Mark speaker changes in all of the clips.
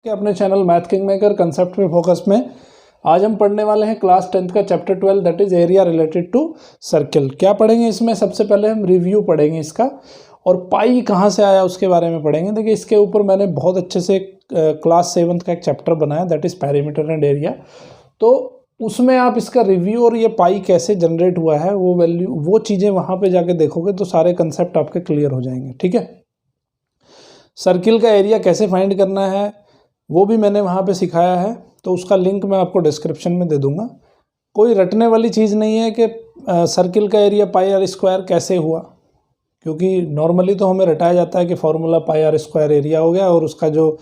Speaker 1: के अपने channel math king maker concept पे फोकस में आज हम पढ़ने वाले हैं क्लास 10th का chapter 12 that is area related to circle. क्या पढ़ेंगे इसमें? सबसे पहले हम रिव्यू पढ़ेंगे इसका और पाई कहाँ से आया उसके बारे में पढ़ेंगे। देखिए इसके ऊपर मैंने बहुत अच्छे से क्लास 7th का एक चैप्टर बनाया that is perimeter and area, तो उसमें आप इसका रिव्यू और ये पाई कैसे जनरेट हुआ है वो वैल्यू वो चीज़ें वहाँ पे जाके देखोगे तो सारे कंसेप्ट आपके क्लियर हो जाएंगे। ठीक है, सर्किल का एरिया कैसे फाइंड करना है वो भी मैंने वहाँ पे सिखाया है, तो उसका लिंक मैं आपको डिस्क्रिप्शन में दे दूँगा। कोई रटने वाली चीज़ नहीं है कि सर्किल का एरिया पाई आर स्क्वायर कैसे हुआ, क्योंकि नॉर्मली तो हमें रटाया जाता है कि formula pi r square area हो गया और उसका जो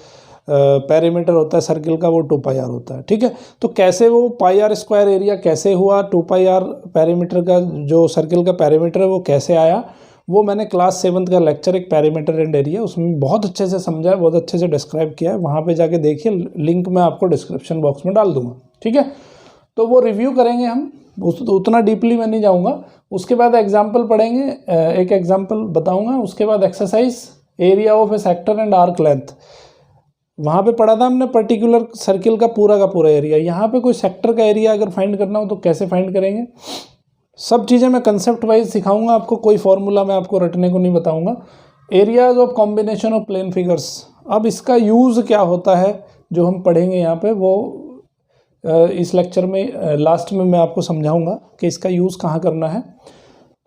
Speaker 1: पेरीमीटर होता है सर्किल का वो 2 पाई आर होता है। ठीक है, तो कैसे वो पाई आर स्क्वायर एरिया कैसे हुआ, 2 पाई आर पेरीमीटर का जो सर्किल का पेरीमीटर है वो कैसे आया, वो मैंने क्लास 7th का लेक्चर एक पैरीमीटर एंड एरिया उसमें बहुत अच्छे से समझा है, बहुत अच्छे से डिस्क्राइब किया है। वहाँ पे जाके देखिए, लिंक मैं आपको डिस्क्रिप्शन बॉक्स में डाल दूंगा। ठीक है, तो वो रिव्यू करेंगे हम, उतना डीपली मैं नहीं जाऊँगा। उसके बाद एग्जाम्पल पढ़ेंगे, एक एग्जाम्पल बताऊँगा। उसके बाद exercise area of A sector and arc length, वहाँ पे पढ़ा था हमने पर्टिकुलर सर्किल का पूरा एरिया। यहाँ पे कोई सेक्टर का एरिया अगर फाइंड करना हो तो कैसे फाइंड करेंगे, सब चीज़ें मैं कंसेप्ट वाइज सिखाऊंगा आपको, कोई फॉर्मूला मैं आपको रटने को नहीं बताऊंगा। Areas of combination of plane figures, अब इसका यूज़ क्या होता है जो हम पढ़ेंगे यहाँ पे, वो इस लेक्चर में लास्ट में मैं आपको समझाऊंगा कि इसका यूज़ कहाँ करना है।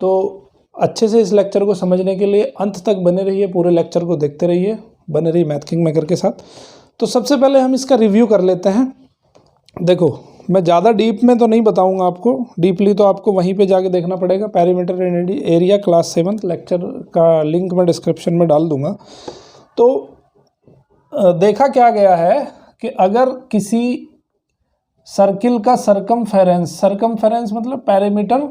Speaker 1: तो अच्छे से इस लेक्चर को समझने के लिए अंत तक बने रहिए, पूरे लेक्चर को देखते रहिए, बने रहिए मैथ किंग मेकर के साथ। तो सबसे पहले हम इसका रिव्यू कर लेते हैं। देखो मैं ज़्यादा डीप में तो नहीं बताऊंगा आपको, डीपली तो आपको वहीं पे जाके देखना पड़ेगा। Perimeter and area class 7th lecture का लिंक मैं डिस्क्रिप्शन में डाल दूंगा। तो देखा क्या गया है कि अगर किसी सर्किल का सरकमफेरेंस मतलब पैरीमीटर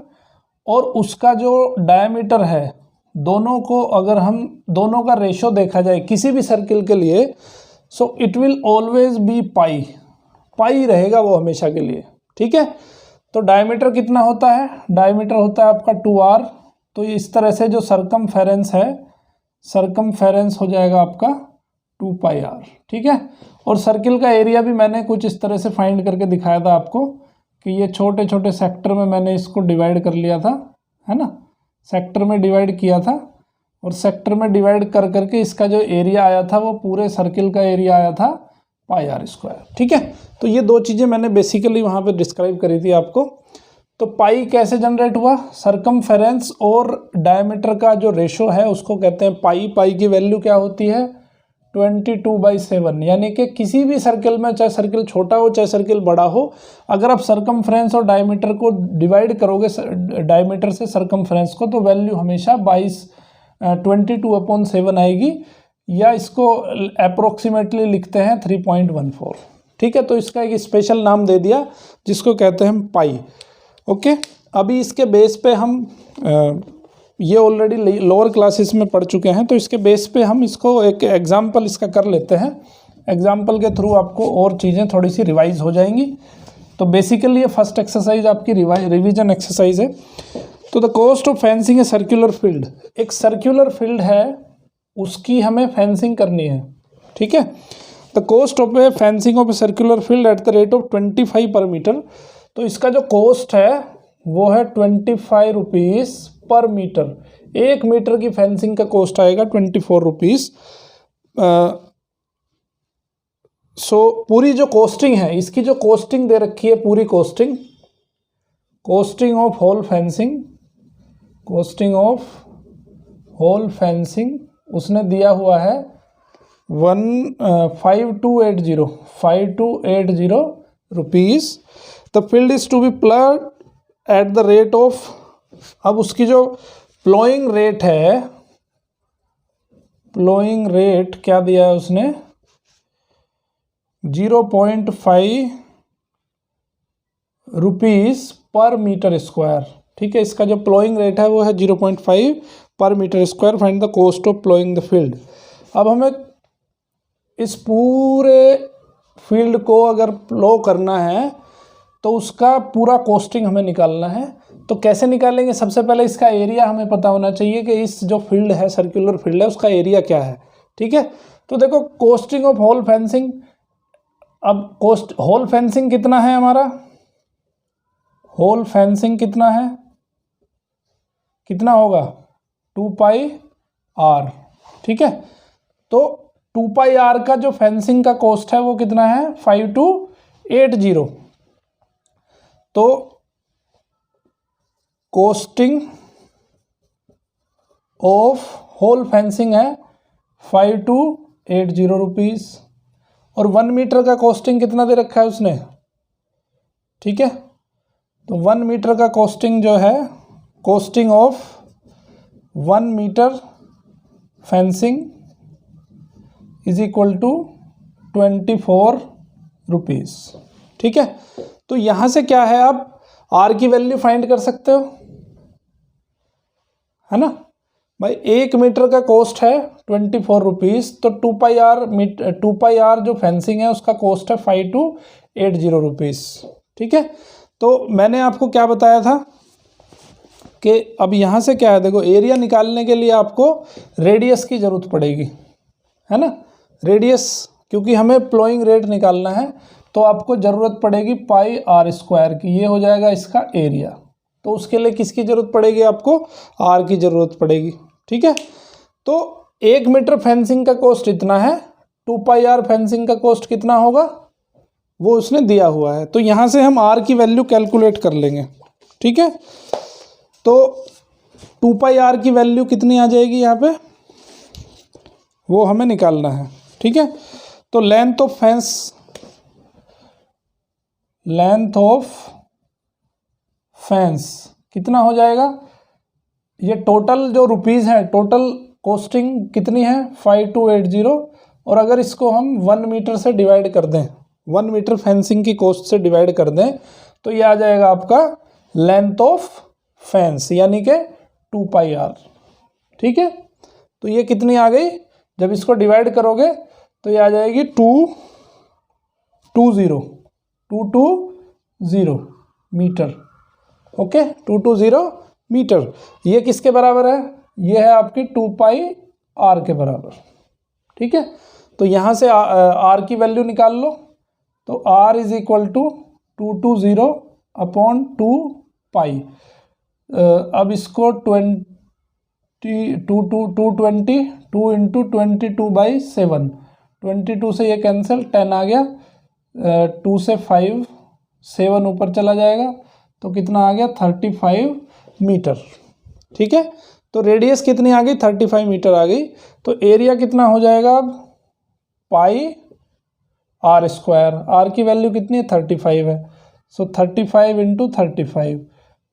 Speaker 1: और उसका जो डायमीटर है, दोनों को अगर हम दोनों का रेशो देखा जाए किसी भी सर्किल के लिए, so it will always be pi रहेगा वो हमेशा के लिए। ठीक है, तो डायमीटर कितना होता है? डायमीटर होता है आपका 2r। तो इस तरह से जो सरकमफेरेंस है, सरकमफेरेंस हो जाएगा आपका 2 पाई r। ठीक है, और सर्किल का एरिया भी मैंने कुछ इस तरह से फाइंड करके दिखाया था आपको कि ये छोटे छोटे सेक्टर में मैंने इसको डिवाइड कर लिया था, है ना, सेक्टर में डिवाइड किया था और सेक्टर में डिवाइड कर करके इसका जो एरिया आया था वो पूरे सर्किल का एरिया आया था पाई आर स्क्वायर। ठीक है, तो ये दो चीज़ें मैंने बेसिकली वहाँ पे डिस्क्राइब करी थी आपको। तो पाई कैसे जनरेट हुआ? सरकमफेरेंस और डायमीटर का जो रेशो है उसको कहते हैं पाई। पाई की वैल्यू क्या होती है? 22/7। यानी कि किसी भी सर्किल में, चाहे सर्किल छोटा हो चाहे सर्किल बड़ा हो, अगर आप सरकमफेरेंस और डायमीटर को डिवाइड करोगे डायमीटर से सरकमफेरेंस को, तो वैल्यू हमेशा 22/7 आएगी, या इसको अप्रोक्सीमेटली लिखते हैं 3.14। ठीक है, तो इसका एक स्पेशल नाम दे दिया जिसको कहते हैं पाई। ओके, अभी इसके बेस पे हम ये ऑलरेडी लोअर क्लासेस में पढ़ चुके हैं, तो इसके बेस पे हम इसको एक एग्जांपल इसका कर लेते हैं। एग्जांपल के थ्रू आपको और चीज़ें थोड़ी सी रिवाइज हो जाएंगी। तो बेसिकली ये फर्स्ट एक्सरसाइज आपकी रिवीजन एक्सरसाइज है। तो the cost of fencing a circular field, एक सर्कुलर फील्ड है उसकी हमें फेंसिंग करनी है। ठीक है, the cost of A fencing of a circular field at the rate of 25 पर मीटर। तो इसका जो कॉस्ट है वो है 25 रुपीज़ पर मीटर। 1 मीटर की फेंसिंग का कॉस्ट आएगा 24 रुपीज़। सो पूरी जो कॉस्टिंग है, इसकी जो कॉस्टिंग दे रखी है, पूरी कॉस्टिंग ऑफ होल फेंसिंग उसने दिया हुआ है 5280 rupees. The field is to be ploughed at the rate of, अब उसकी जो प्लॉइंग रेट क्या दिया है उसने? 0.5 रुपीज़ पर मीटर स्क्वायर। ठीक है, इसका जो प्लॉइंग रेट है वो है 0.5 पर metre square. Find the cost of ploughing the field. अब हमें इस पूरे फील्ड को अगर प्लो करना है तो उसका पूरा कॉस्टिंग हमें निकालना है। तो कैसे निकालेंगे? सबसे पहले इसका एरिया हमें पता होना चाहिए कि इस जो फील्ड है, सर्कुलर फील्ड है, उसका एरिया क्या है। ठीक है, तो देखो कॉस्टिंग ऑफ होल फेंसिंग अब कोस्ट होल फेंसिंग कितना है हमारा, होल फेंसिंग कितना है, कितना होगा 2 पाई आर, ठीक है। तो 2 पाई आर का जो फेंसिंग का कॉस्ट है वो कितना है 5280। तो कॉस्टिंग ऑफ होल फेंसिंग है 5280 रुपीज़, और 1 मीटर का कॉस्टिंग कितना दे रखा है उसने, ठीक है। तो 1 मीटर का कॉस्टिंग जो है, costing of 1 metre fencing is equal to 24 rupees, ठीक है। तो यहाँ से क्या है, आप आर की वैल्यू फाइंड कर सकते हो, है ना भाई। 1 मीटर का कॉस्ट है 24 रुपीज़, तो 2 पाई आर जो फेंसिंग है उसका कॉस्ट है 5280 रुपीज़, ठीक है। तो मैंने आपको क्या बताया था कि अब यहाँ से क्या है, देखो एरिया निकालने के लिए आपको रेडियस की ज़रूरत पड़ेगी, है ना। रेडियस, क्योंकि हमें प्लोइंग रेट निकालना है तो आपको ज़रूरत पड़ेगी पाई आर स्क्वायर की, ये हो जाएगा इसका एरिया। तो उसके लिए किसकी ज़रूरत पड़ेगी, आपको आर की ज़रूरत पड़ेगी, ठीक है। तो 1 मीटर फेंसिंग का कॉस्ट इतना है, 2 पाई आर फेंसिंग का कॉस्ट कितना होगा वो उसने दिया हुआ है। तो यहाँ से हम आर की वैल्यू कैलकुलेट कर लेंगे, ठीक है। तो 2 पाई आर की वैल्यू कितनी आ जाएगी यहाँ पे, वो हमें निकालना है, ठीक है। तो लेंथ ऑफ फेंस कितना हो जाएगा, ये टोटल जो रुपीज़ है, टोटल कॉस्टिंग कितनी है 5280, और अगर इसको हम 1 मीटर से डिवाइड कर दें, 1 मीटर फेंसिंग की कॉस्ट से डिवाइड कर दें, तो ये आ जाएगा आपका लेंथ ऑफ फेंस, यानी कि 2 पाई आर, ठीक है। तो ये कितनी आ गई, जब इसको डिवाइड करोगे तो ये आ जाएगी 220 मीटर, ओके 220 मीटर। ये किसके बराबर है, ये है आपकी 2 पाई आर के बराबर, ठीक है। तो यहाँ से आर की वैल्यू निकाल लो, तो r is equal to 220 upon 2 pi. अब इसको 2 इंटू 22/7, 22 से ये कैंसिल, 10 आ गया, 2 से 5, 7 ऊपर चला जाएगा, तो कितना आ गया 35 मीटर, ठीक है। तो रेडियस कितनी आ गई 35 मीटर आ गई। तो एरिया कितना हो जाएगा अब, पाई आर स्क्वायर, आर की वैल्यू कितनी है 35 है, सो 35 इंटू 35,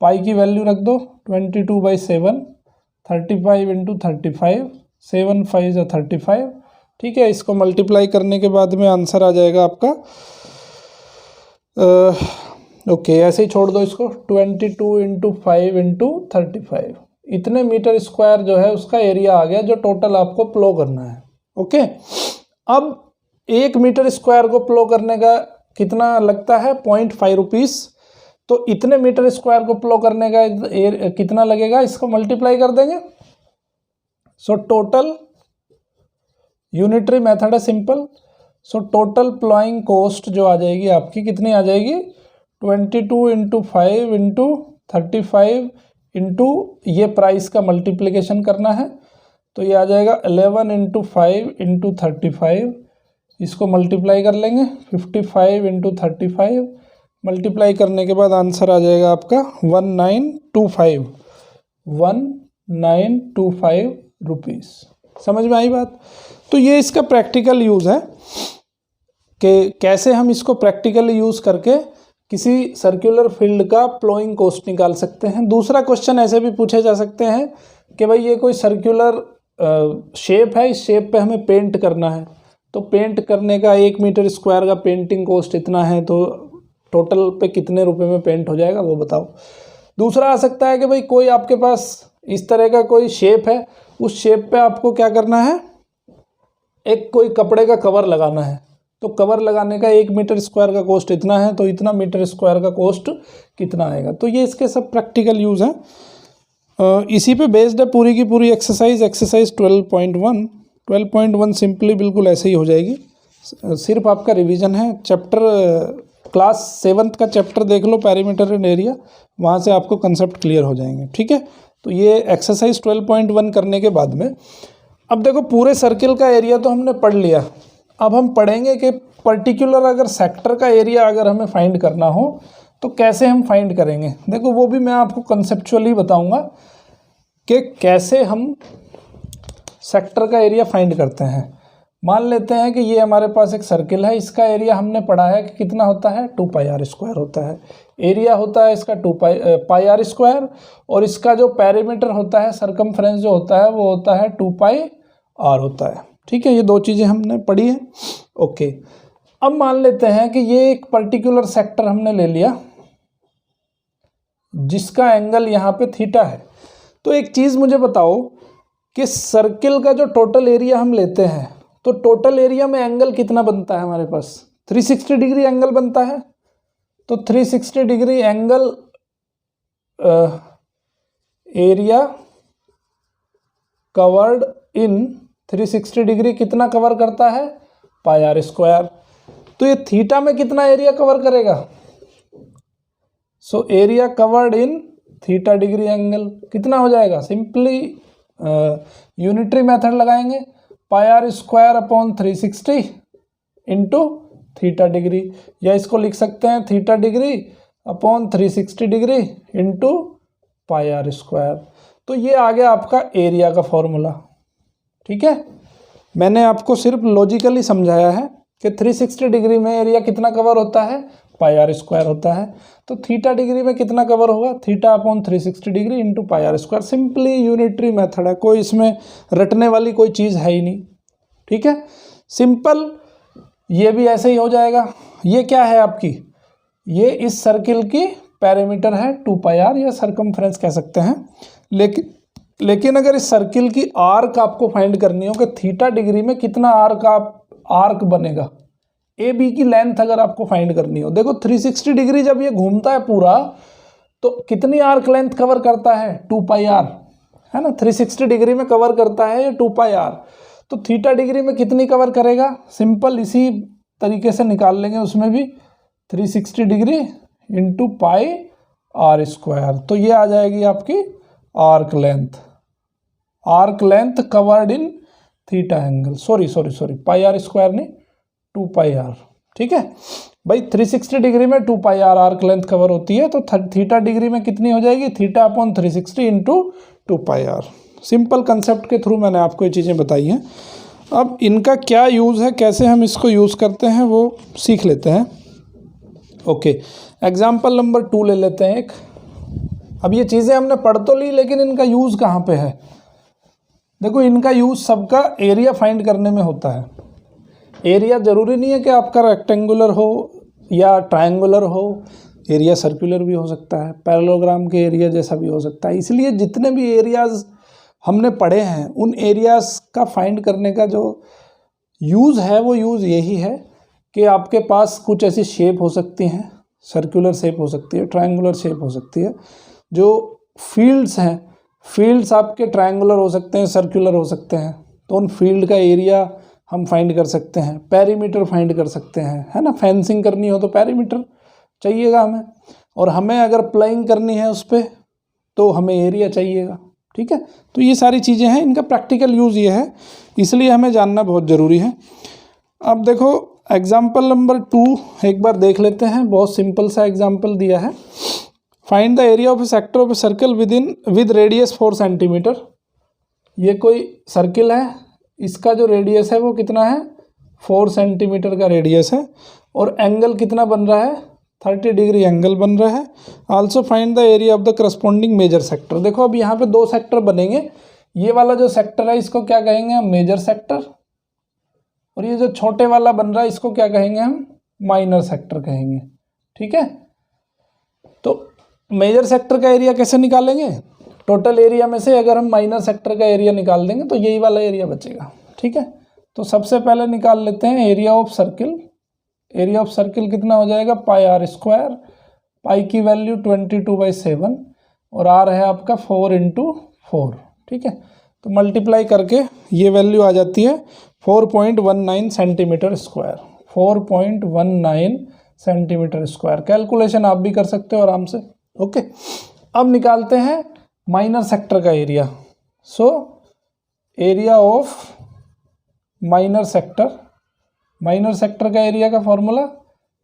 Speaker 1: पाई की वैल्यू रख दो 22/7, 35 इंटू 35, 7 5 35, ठीक है। इसको मल्टीप्लाई करने के बाद में आंसर आ जाएगा आपका, ओके ऐसे ही छोड़ दो इसको, 22 इंटू 5 इंटू 35, इतने मीटर स्क्वायर जो है उसका एरिया आ गया, जो टोटल आपको प्लो करना है, ओके। अब 1 मीटर स्क्वायर को प्लो करने का कितना लगता है 0.5 रुपीज़, तो इतने मीटर स्क्वायर को प्लो करने का कितना लगेगा, इसको मल्टीप्लाई कर देंगे। सो टोटल, यूनिटरी मेथड है simple, so total ploughing cost जो आ जाएगी आपकी कितनी आ जाएगी, 22 इंटू 5 इंटू 35 इंटू ये प्राइस का मल्टीप्लिकेशन करना है, तो ये आ जाएगा 11 इंटू 5 इंटू 35, इसको मल्टीप्लाई कर लेंगे 55 इंटू 35, मल्टीप्लाई करने के बाद आंसर आ जाएगा आपका 1925 रुपीज़। समझ में आई बात। तो ये इसका प्रैक्टिकल यूज़ है कि कैसे हम इसको प्रैक्टिकली यूज़ करके किसी सर्कुलर फील्ड का प्लोइंग कॉस्ट निकाल सकते हैं। दूसरा क्वेश्चन ऐसे भी पूछे जा सकते हैं कि भाई ये कोई सर्कुलर शेप है, इस शेप पे हमें पेंट करना है, तो पेंट करने का 1 मीटर स्क्वायर का पेंटिंग कॉस्ट इतना है, तो टोटल पे कितने रुपए में पेंट हो जाएगा वो बताओ। दूसरा आ सकता है कि भाई कोई आपके पास इस तरह का कोई शेप है, उस शेप पे आपको क्या करना है, एक कोई कपड़े का कवर लगाना है, तो कवर लगाने का 1 मीटर स्क्वायर का कॉस्ट इतना है, तो इतना मीटर स्क्वायर का कॉस्ट कितना आएगा। तो ये इसके सब प्रैक्टिकल यूज़ हैं। इसी पे बेस्ड है पूरी की पूरी एक्सरसाइज 12.1 सिंपली बिल्कुल ऐसे ही हो जाएगी। सिर्फ आपका रिवीजन है। चैप्टर क्लास 7th का चैप्टर देख लो, पेरीमीटर एंड एरिया, वहाँ से आपको कंसेप्ट क्लियर हो जाएंगे। ठीक है, तो ये एक्सरसाइज 12.1 करने के बाद में अब देखो पूरे सर्किल का एरिया तो हमने पढ़ लिया। अब हम पढ़ेंगे कि पर्टिकुलर अगर सेक्टर का एरिया अगर हमें फाइंड करना हो तो कैसे हम फाइंड करेंगे। देखो वो भी मैं आपको कंसेप्चुअली बताऊंगा कि कैसे हम सेक्टर का एरिया फाइंड करते हैं। मान लेते हैं कि ये हमारे पास एक सर्किल है, इसका एरिया हमने पढ़ा है कि कितना होता है, 2πr² होता है। एरिया होता है इसका 2πr², और इसका जो पेरीमीटर होता है, सरकमफ्रेंस जो होता है वो होता है 2πr होता है। ठीक है, ये दो चीज़ें हमने पढ़ी है। ओके, अब मान लेते हैं कि ये एक पर्टिकुलर सेक्टर हमने ले लिया जिसका एंगल यहाँ पे थीटा है। तो एक चीज़ मुझे बताओ कि सर्किल का जो टोटल एरिया हम लेते हैं तो टोटल एरिया में एंगल कितना बनता है हमारे पास, 360 डिग्री एंगल बनता है। तो 360 degree angle area covered in 360 degree कितना कवर करता है, πr²। तो ये थीटा में कितना एरिया कवर करेगा, so area covered in theta degree angle कितना हो जाएगा, सिंपली यूनिटरी मेथड लगाएंगे, πr²/360 इंटू थीटा डिग्री, या इसको लिख सकते हैं theta degree upon 360 degree into πr²। तो ये आ गया आपका एरिया का फॉर्मूला। ठीक है, मैंने आपको सिर्फ लॉजिकली समझाया है कि 360 डिग्री में एरिया कितना कवर होता है, πr² होता है। तो थीटा डिग्री में कितना कवर होगा, θ/360 degree into πr²। Simply unitary method है, कोई इसमें रटने वाली कोई चीज़ है ही नहीं। ठीक है, सिंपल, ये भी ऐसे ही हो जाएगा। ये क्या है आपकी, ये इस सर्किल की पेरीमीटर है 2πr, या सरकमफ्रेंस कह सकते हैं। लेकिन अगर इस सर्किल की आर्क आपको फाइंड करनी हो कि थीटा डिग्री में कितना आर्क बनेगा, ए बी की लेंथ अगर आपको फाइंड करनी हो, देखो 360 डिग्री जब ये घूमता है पूरा तो कितनी आर्क लेंथ कवर करता है, 2πr है ना। 360 डिग्री में कवर करता है ये 2πr, तो थीटा डिग्री में कितनी कवर करेगा, सिंपल इसी तरीके से निकाल लेंगे, उसमें भी 360 डिग्री इंटू πr²। तो ये आ जाएगी आपकी arc length covered in theta angle, sorry πr² नहीं 2πr। ठीक है भाई, 360 डिग्री में 2πr आर्क लेंथ कवर होती है, तो थीटा डिग्री में कितनी हो जाएगी, θ/360 इंटू 2πr। सिंपल कंसेप्ट के थ्रू मैंने आपको ये चीज़ें बताई हैं। अब इनका क्या यूज़ है, कैसे हम इसको यूज़ करते हैं वो सीख लेते हैं। ओके, एग्जाम्पल नंबर 2 ले लेते हैं एक। अब ये चीज़ें हमने पढ़ तो ली, लेकिन इनका यूज़ कहाँ पे है। देखो इनका यूज़ सबका एरिया फाइंड करने में होता है। एरिया ज़रूरी नहीं है कि आपका रेक्टेंगुलर हो या ट्रायंगुलर हो, एरिया सर्कुलर भी हो सकता है, पैरेललोग्राम के एरिया जैसा भी हो सकता है। इसलिए जितने भी एरियाज़ हमने पढ़े हैं उन एरियाज़ का फाइंड करने का जो यूज़ है वो यूज़ यही है कि आपके पास कुछ ऐसी शेप हो सकती हैं, सर्कुलर शेप हो सकती है, ट्रायंगुलर शेप हो सकती है। जो फील्ड्स हैं, फील्ड्स आपके ट्रायंगुलर हो सकते हैं, सर्कुलर हो सकते हैं, तो उन फील्ड का एरिया हम फाइंड कर सकते हैं। पेरीमीटर फाइंड कर सकते हैं, है ना। फेंसिंग करनी हो तो पेरीमीटर चाहिएगा हमें, और हमें अगर प्लाइंग करनी है उस पर तो हमें एरिया चाहिएगा। ठीक है, तो ये सारी चीज़ें हैं, इनका प्रैक्टिकल यूज़ ये है, इसलिए हमें जानना बहुत ज़रूरी है। अब देखो एग्जाम्पल नंबर 2 एक बार देख लेते हैं। बहुत सिंपल सा एग्जाम्पल दिया है, find the area of A sector of a circle with radius 4 centimetre. ये कोई सर्किल है, इसका जो रेडियस है वो कितना है, 4 सेंटीमीटर का रेडियस है, और एंगल कितना बन रहा है, 30 डिग्री एंगल बन रहा है। Also find the area of the corresponding major sector. देखो अब यहाँ पे 2 सेक्टर बनेंगे, ये वाला जो सेक्टर है इसको क्या कहेंगे हम, मेजर सेक्टर, और ये जो छोटे वाला बन रहा है इसको क्या कहेंगे हम, माइनर सेक्टर कहेंगे। ठीक है, तो मेजर सेक्टर का एरिया कैसे निकालेंगे, टोटल एरिया में से अगर हम माइनर सेक्टर का एरिया निकाल देंगे तो यही वाला एरिया बचेगा। ठीक है, तो सबसे पहले निकाल लेते हैं area of circle. Area of circle कितना हो जाएगा, πr², पाई की वैल्यू 22/7 और आर है आपका 4 × 4। ठीक है, तो मल्टीप्लाई करके ये वैल्यू आ जाती है 4.19 centimetre square, 4.19 centimetre square. Calculation आप भी कर सकते हो आराम से। ओके, अब निकालते हैं माइनर सेक्टर का area. So area of minor sector का एरिया का formula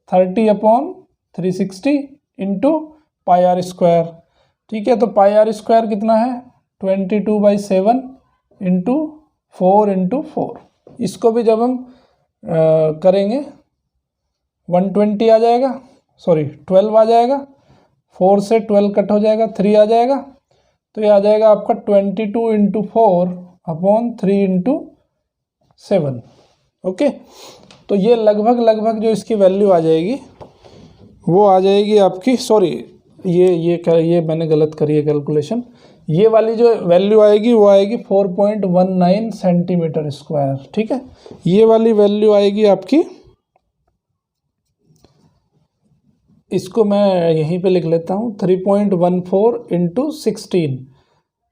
Speaker 1: 30/360 into pi r square. ठीक है, तो पाई आर स्क्वायर कितना है 22/7 इंटू 4 इसको भी जब हम करेंगे 120 आ जाएगा, सॉरी 12 आ जाएगा, 4 से 12 कट हो जाएगा, 3 आ जाएगा, तो ये आ जाएगा आपका 22 इंटू 4/3 इंटू 7। ओके, तो ये लगभग जो इसकी वैल्यू आ जाएगी वो आ जाएगी आपकी, सॉरी ये मैंने गलत करी है कैलकुलेशन। ये वाली जो वैल्यू आएगी वो आएगी 4.19 सेंटीमीटर स्क्वायर। ठीक है, ये वाली वैल्यू आएगी आपकी, इसको मैं यहीं पे लिख लेता हूँ 3.14 इंटू 16,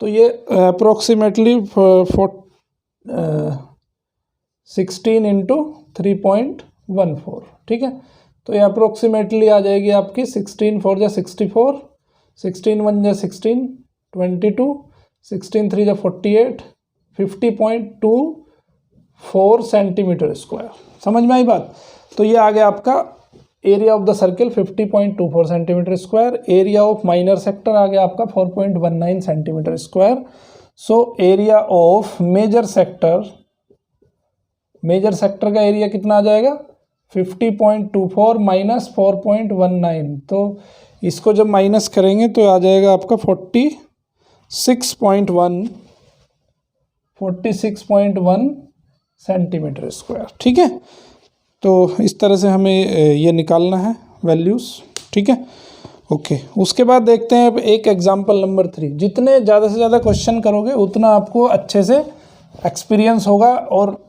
Speaker 1: तो ये अप्रोक्सीमेटली 16 इंटू 3.14। ठीक है, तो ये अप्रोक्सीमेटली आ जाएगी आपकी 16 4 जा 64, 16 1 जा 16, 22, 16 3 जा 48, 50.24 सेंटीमीटर स्क्वायर। समझ में आई बात? तो ये आ गया आपका area of the circle 50.24 centimetre square. Area of minor sector आ गया आपका 4.19 centimetre square. So area of major sector का एरिया कितना आ जाएगा 50.24 माइनस 4.19, तो इसको जब माइनस करेंगे तो आ जाएगा आपका 46.1 सेंटीमीटर स्क्वायर। ठीक है, तो इस तरह से हमें ये निकालना है वैल्यूज़। ठीक है, ओके। उसके बाद देखते हैं एक एग्जांपल नंबर 3। जितने ज़्यादा से ज़्यादा क्वेश्चन करोगे उतना आपको अच्छे से एक्सपीरियंस होगा, और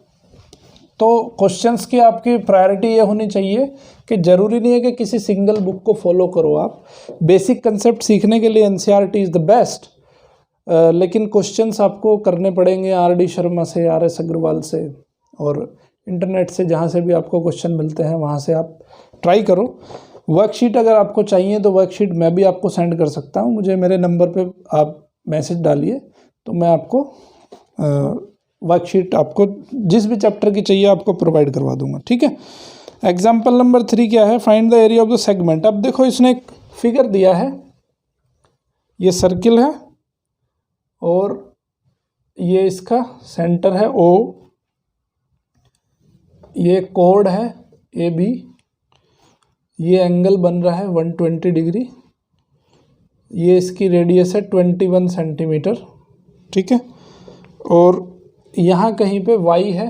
Speaker 1: तो क्वेश्चंस की आपकी प्रायोरिटी ये होनी चाहिए कि ज़रूरी नहीं है कि किसी सिंगल बुक को फॉलो करो आप। बेसिक कंसेप्ट सीखने के लिए एनसीईआरटी इज़ द बेस्ट, लेकिन क्वेश्चंस आपको करने पड़ेंगे आर.डी. शर्मा से, आर.एस. अग्रवाल से, और इंटरनेट से, जहाँ से भी आपको क्वेश्चन मिलते हैं वहाँ से आप ट्राई करो। वर्कशीट अगर आपको चाहिए तो वर्कशीट मैं भी आपको सेंड कर सकता हूँ। मुझे मेरे नंबर पे आप मैसेज डालिए तो मैं आपको वर्कशीट आपको जिस भी चैप्टर की चाहिए आपको प्रोवाइड करवा दूंगा। ठीक है, एग्जाम्पल नंबर 3 क्या है, find the area of the segment. अब देखो इसने एक फिगर दिया है, ये सर्किल है और ये इसका सेंटर है O, ये कोड है AB, ये एंगल बन रहा है 120 डिग्री, ये इसकी रेडियस है 21 सेंटीमीटर। ठीक है, और यहाँ कहीं पे Y है,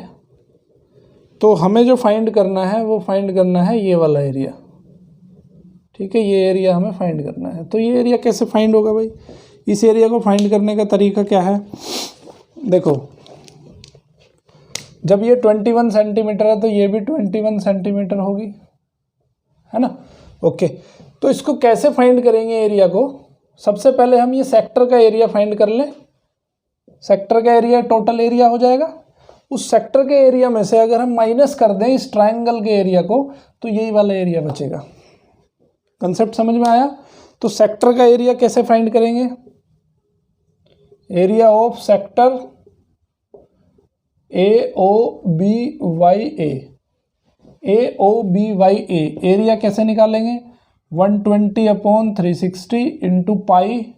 Speaker 1: तो हमें जो फाइंड करना है वो फाइंड करना है ये वाला एरिया। ठीक है, ये एरिया हमें फाइंड करना है। तो ये एरिया कैसे फाइंड होगा भाई? इस एरिया को फाइंड करने का तरीका क्या है, देखो जब ये 21 सेंटीमीटर है तो ये भी 21 सेंटीमीटर होगी, है ना। ओके, तो इसको कैसे फाइंड करेंगे एरिया को? सबसे पहले हम ये सेक्टर का एरिया फाइंड कर लें। सेक्टर का एरिया टोटल एरिया हो जाएगा। उस सेक्टर के एरिया में से अगर हम माइनस कर दें इस ट्रायंगल के एरिया को तो यही वाला एरिया बचेगा। कंसेप्ट समझ में आया? तो सेक्टर का एरिया कैसे फाइंड करेंगे? Area of sector AOBYA, AOBYA area कैसे निकालेंगे? 120/360 इंटू पाई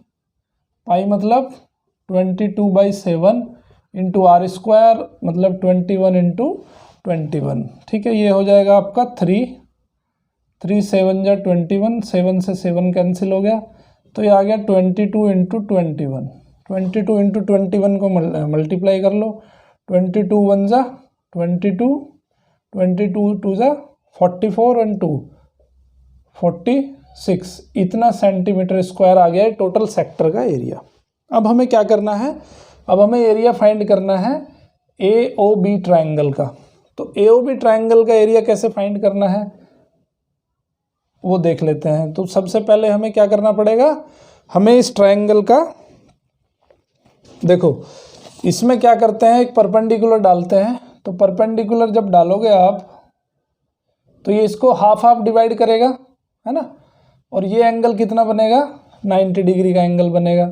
Speaker 1: मतलब 22/7 इंटू आर स्क्वायर मतलब 21 इंटू 21। ठीक है, ये हो जाएगा आपका 3 7 जा 21, 7 से 7 कैंसिल हो गया, तो ये आ गया 22 इंटू 21। 22 इंटू 21 को मल्टीप्लाई कर लो, 22 1 जा 22, 22 2 जा 44 और 2 46, इतना सेंटीमीटर स्क्वायर आ गया है टोटल सेक्टर का एरिया। अब हमें क्या करना है? अब हमें एरिया फाइंड करना है AOB ट्रायंगल का। तो AOB ट्रायंगल का एरिया कैसे फाइंड करना है वो देख लेते हैं। तो सबसे पहले हमें क्या करना पड़ेगा, हमें इस ट्रायंगल का, देखो इसमें क्या करते हैं, एक परपेंडिकुलर डालते हैं। तो परपेंडिकुलर जब डालोगे आप तो ये इसको हाफ हाफ डिवाइड करेगा, है ना। और ये एंगल कितना बनेगा, 90 डिग्री का एंगल बनेगा।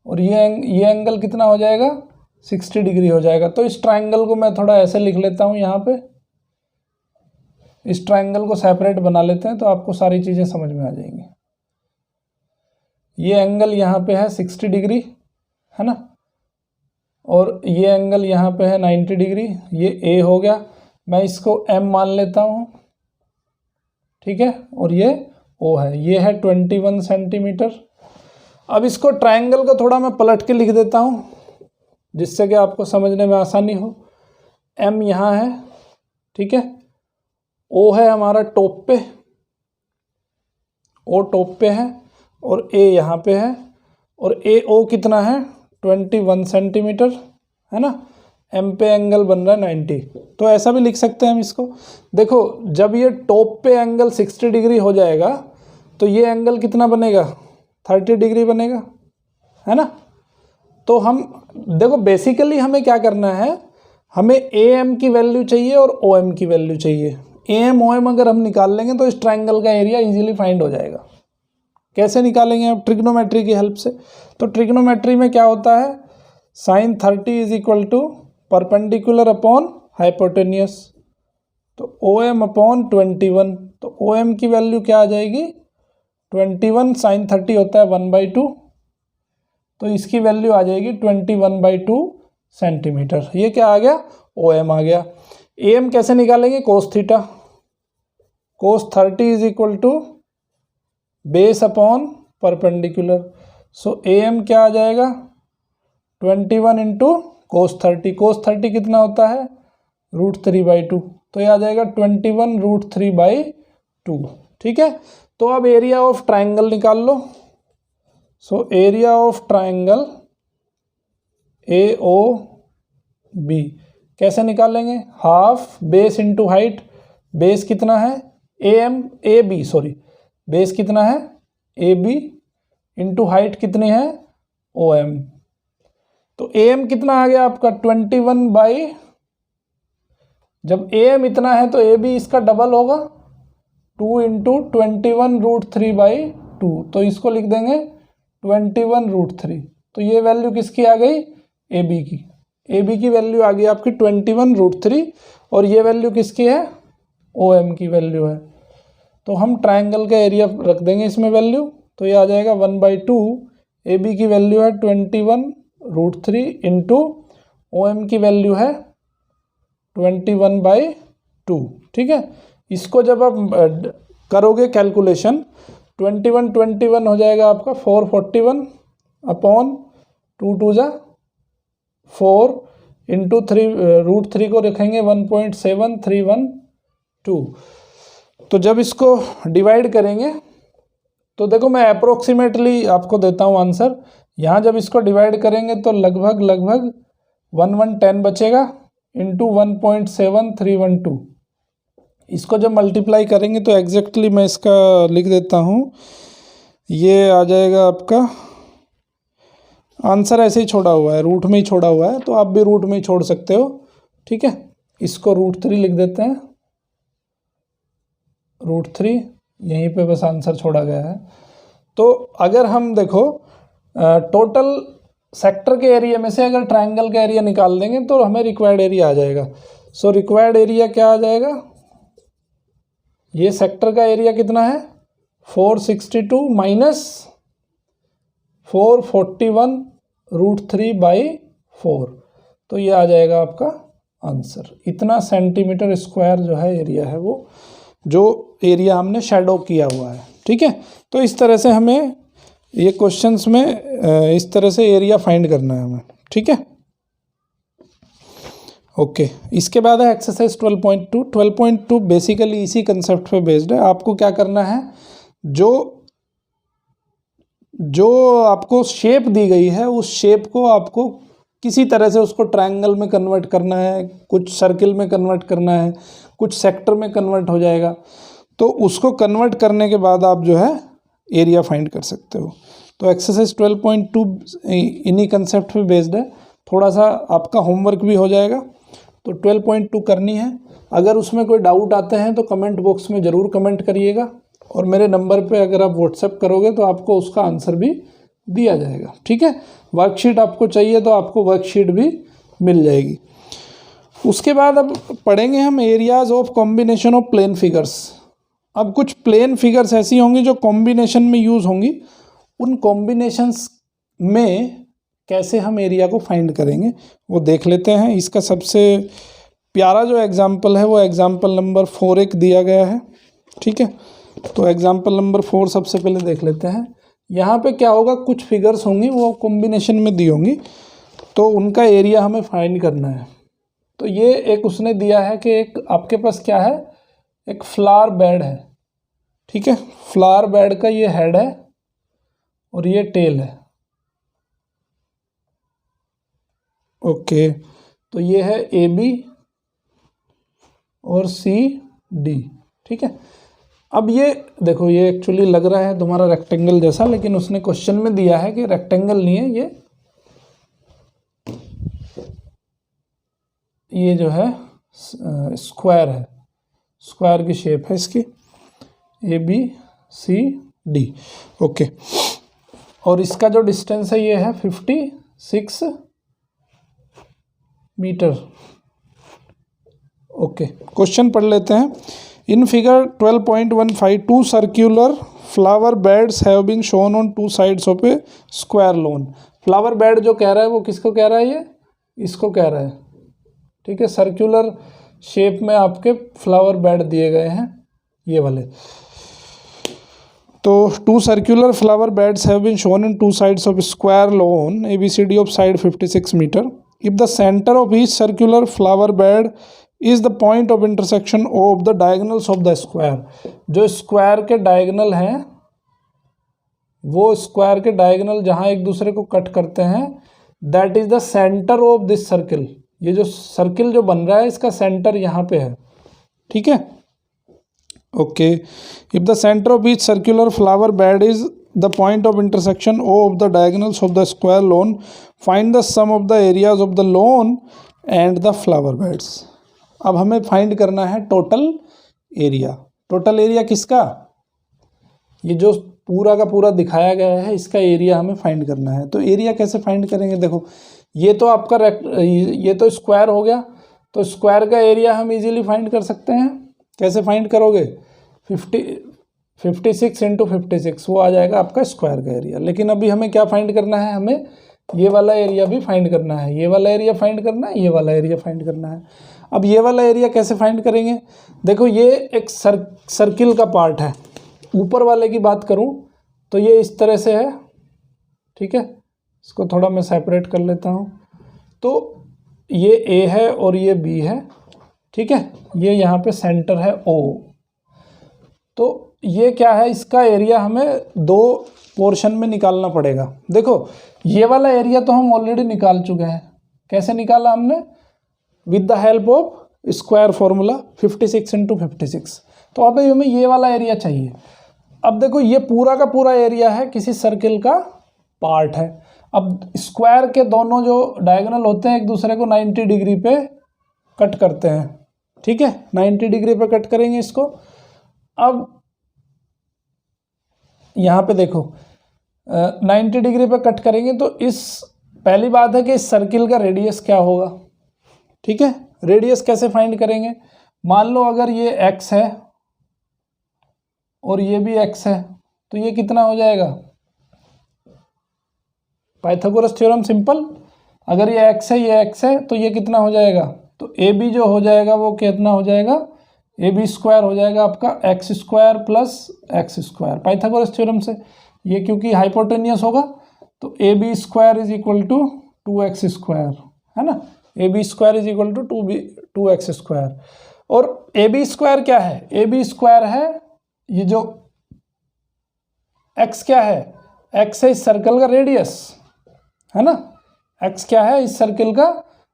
Speaker 1: और ये एंगल कितना हो जाएगा, 60 डिग्री हो जाएगा। तो इस ट्रायंगल को मैं थोड़ा ऐसे लिख लेता हूँ यहाँ पे, इस ट्रायंगल को सेपरेट बना लेते हैं तो आपको सारी चीज़ें समझ में आ जाएंगी। ये एंगल यहाँ पे है 60 डिग्री, है ना। और ये एंगल यहाँ पे है 90 डिग्री। ये ए हो गया, मैं इसको एम मान लेता हूँ, ठीक है। और ये ओ है, ये है 21 सेंटीमीटर। अब इसको ट्रायंगल को थोड़ा मैं पलट के लिख देता हूँ जिससे कि आपको समझने में आसानी हो। एम यहाँ है, ठीक है। ओ है हमारा टॉप पे, ओ टॉप पे है। और ए यहाँ पे है। और ए ओ कितना है, 21 सेंटीमीटर, है ना। एम पे एंगल बन रहा है 90। तो ऐसा भी लिख सकते हैं हम इसको। देखो जब ये टॉप पे एंगल 60 डिग्री हो जाएगा तो ये एंगल कितना बनेगा, 30 डिग्री बनेगा, है ना। तो हम देखो बेसिकली हमें क्या करना है, हमें ए एम की वैल्यू चाहिए और ओ एम की वैल्यू चाहिए। ए एम ओ एम अगर हम निकाल लेंगे तो इस ट्रायंगल का एरिया इजीली फाइंड हो जाएगा। कैसे निकालेंगे आप, ट्रिग्नोमेट्री की हेल्प से। तो ट्रिग्नोमेट्री में क्या होता है, sin 30 is equal to perpendicular upon hypotenuse. तो ओ एम अपॉन 21। तो ओ एम की वैल्यू क्या आ जाएगी, 21 sin 30 होता है 1/2। तो इसकी वैल्यू आ जाएगी 21/2 सेंटीमीटर। ये क्या आ गया, ओ एम आ गया। ए एम कैसे निकालेंगे, cos theta. Cos 30 is equal to base upon perpendicular. So A M क्या आ जाएगा, 21 इंटू कोस 30। कोस 30 कितना होता है, √3/2। तो ये आ जाएगा 21 √3/2, ठीक है। तो अब एरिया ऑफ ट्रायंगल निकाल लो। So area of triangle A O B कैसे निकालेंगे, half base into height. Base कितना है, A M, A B sorry, base कितना है, ए बी, इंटू हाइट कितनी है, ओ एम। तो ए एम कितना आ गया आपका 21 जब ए एम इतना है तो ए बी इसका डबल होगा, 2 इंटू 21 √3/2। तो इसको लिख देंगे 21 √3। तो ये वैल्यू किसकी आ गई, ए बी की। ए बी की वैल्यू आ गई आपकी 21 √3। और ये वैल्यू किसकी है, ओ एम की वैल्यू है। तो हम ट्रायंगल का एरिया रख देंगे इसमें वैल्यू। तो ये आ जाएगा 1/2। ए बी की वैल्यू है 21 √3 इंटू ओ एम की वैल्यू है 21/2, ठीक है। इसको जब आप करोगे कैलकुलेशन, 21 हो जाएगा आपका 441 अपॉन 2 2 जा 4 इंटू 3 √3 को रखेंगे 1.7312। तो जब इसको डिवाइड करेंगे तो देखो मैं अप्रोक्सीमेटली आपको देता हूँ आंसर। यहाँ जब इसको डिवाइड करेंगे तो लगभग 1110 बचेगा इंटू 1.7312। इसको जब मल्टीप्लाई करेंगे तो एग्जैक्टली मैं इसका लिख देता हूँ, ये आ जाएगा आपका आंसर। ऐसे ही छोड़ा हुआ है, रूट में ही छोड़ा हुआ है, तो आप भी रूट में ही छोड़ सकते हो, ठीक है। इसको √3 लिख देते हैं, √3 यहीं पे बस आंसर छोड़ा गया है। तो अगर हम देखो टोटल सेक्टर के एरिया में से अगर ट्रायंगल का एरिया निकाल देंगे तो हमें रिक्वायर्ड एरिया आ जाएगा। सो रिक्वायर्ड एरिया क्या आ जाएगा, ये सेक्टर का एरिया कितना है 462 माइनस 441 √3/4। तो ये आ जाएगा आपका आंसर। इतना सेंटीमीटर स्क्वायर जो है एरिया है वो, जो एरिया हमने शैडो किया हुआ है, ठीक है। तो इस तरह से हमें ये क्वेश्चंस में इस तरह से एरिया फाइंड करना है हमें, ठीक है। ओके, इसके बाद है एक्सरसाइज 12.2। 12.2 बेसिकली इसी कंसेप्ट पे बेस्ड है। आपको क्या करना है, जो आपको शेप दी गई है उस शेप को आपको किसी तरह से उसको ट्रायंगल में कन्वर्ट करना है, कुछ सर्किल में कन्वर्ट करना है, कुछ सेक्टर में कन्वर्ट हो जाएगा। तो उसको कन्वर्ट करने के बाद आप जो है एरिया फाइंड कर सकते हो। तो एक्सरसाइज 12.2 इन्हीं कंसेप्ट पे बेस्ड है। थोड़ा सा आपका होमवर्क भी हो जाएगा। तो 12.2 करनी है। अगर उसमें कोई डाउट आते हैं तो कमेंट बॉक्स में ज़रूर कमेंट करिएगा, और मेरे नंबर पे अगर आप व्हाट्सएप करोगे तो आपको उसका आंसर भी दिया जाएगा। ठीक है, वर्कशीट आपको चाहिए तो आपको वर्कशीट भी मिल जाएगी। उसके बाद अब पढ़ेंगे हम areas of combination of plane figures. अब कुछ प्लेन फिगर्स ऐसी होंगी जो कॉम्बिनेशन में यूज़ होंगी, उन कॉम्बिनेशंस में कैसे हम एरिया को फाइंड करेंगे वो देख लेते हैं। इसका सबसे प्यारा जो एग्जाम्पल है वो एग्जाम्पल नंबर 4 एक दिया गया है। ठीक है, तो एग्जाम्पल नंबर 4 सबसे पहले देख लेते हैं। यहाँ पे क्या होगा, कुछ फिगर्स होंगी वो कॉम्बिनेशन में दी होंगी, तो उनका एरिया हमें फाइंड करना है। तो ये एक उसने दिया है कि एक आपके पास क्या है, एक फ्लावर बेड है। ठीक है, फ्लावर बेड का ये हेड है और ये टेल है। ओके, तो ये है AB और CD। ठीक है, अब ये देखो, ये एक्चुअली लग रहा है तुम्हारा रेक्टेंगल जैसा, लेकिन उसने क्वेश्चन में दिया है कि रेक्टेंगल नहीं है, ये जो है स्क्वायर है, स्क्वायर की शेप है इसकी, ABCD। ओके, और इसका जो डिस्टेंस है ये है 56 मीटर। ओके, क्वेश्चन पढ़ लेते हैं। In figure 12.15 two circular flower beds have been shown on two sides of a square lawn. Flower bed जो कह रहा है वो किसको कह रहा है, ये इसको कह रहा है। ठीक है, सर्क्यूलर शेप में आपके फ्लावर बेड दिए गए हैं ये वाले। तो two circular flower beds have been shown in two sides of square lawn ABCD of side 56 metre. If the centre of each circular flower bed is the point of intersection of the diagonals of the square. जो square के diagonal हैं, वो square के diagonal जहां एक दूसरे को cut करते हैं, that is the centre of this circle. ये जो सर्किल जो बन रहा है इसका सेंटर यहाँ पे है। ठीक है, okay, if the centre of each circular flower bed is the point of intersection of the diagonals of the square lawn, find the sum of the areas of the lawn and the flower beds. अब हमें find करना है total area. Total area किसका, ये जो पूरा का पूरा दिखाया गया है इसका एरिया हमें फाइंड करना है। तो एरिया कैसे फाइंड करेंगे, देखो ये तो आपका ये तो स्क्वायर हो गया, तो स्क्वायर का एरिया हम इजीली फाइंड कर सकते हैं। कैसे फाइंड करोगे, 56 इंटू 56 वो आ जाएगा आपका स्क्वायर का एरिया। लेकिन अभी हमें क्या फाइंड करना है, हमें ये वाला एरिया भी फाइंड करना है, ये वाला एरिया फाइंड करना है, ये वाला एरिया फाइंड करना है। अब ये वाला एरिया कैसे फाइंड करेंगे, देखो ये एक सर्किल का पार्ट है। ऊपर वाले की बात करूं तो ये इस तरह से है। ठीक है, इसको थोड़ा मैं सेपरेट कर लेता हूं। तो ये A है और ये B है। ठीक है, ये यहाँ पे सेंटर है O। तो ये क्या है, इसका एरिया हमें दो पोर्शन में निकालना पड़ेगा। देखो ये वाला एरिया तो हम ऑलरेडी निकाल चुके हैं। कैसे निकाला हमने, with the help of square formula 56 into 56। तो अब हमें ये वाला एरिया चाहिए। अब देखो ये पूरा का पूरा एरिया है किसी सर्किल का पार्ट है। अब स्क्वायर के दोनों जो डायगोनल होते हैं एक दूसरे को 90 डिग्री पे कट करते हैं। ठीक है, 90 डिग्री पे कट करेंगे इसको। अब यहाँ पे देखो 90 डिग्री पे कट करेंगे तो इस पहली बात है कि इस सर्किल का रेडियस क्या होगा। ठीक है, रेडियस कैसे फाइंड करेंगे, मान लो अगर ये x है और ये भी x है तो ये कितना हो जाएगा, पाइथागोरस थ्योरम सिंपल। अगर ये x है ये x है तो ये कितना हो जाएगा, तो AB जो हो जाएगा वो कितना हो जाएगा, AB स्क्वायर हो जाएगा आपका x square plus x square Pythagoras theorem से। ये क्योंकि हाइपोटेनियस होगा तो AB square is equal to 2x square, है ना। AB square is equal to 2x square. और AB स्क्वायर क्या है, AB स्क्वायर है ये जो x क्या है, x है इस सर्कल का रेडियस, है ना। x क्या है, इस सर्कल का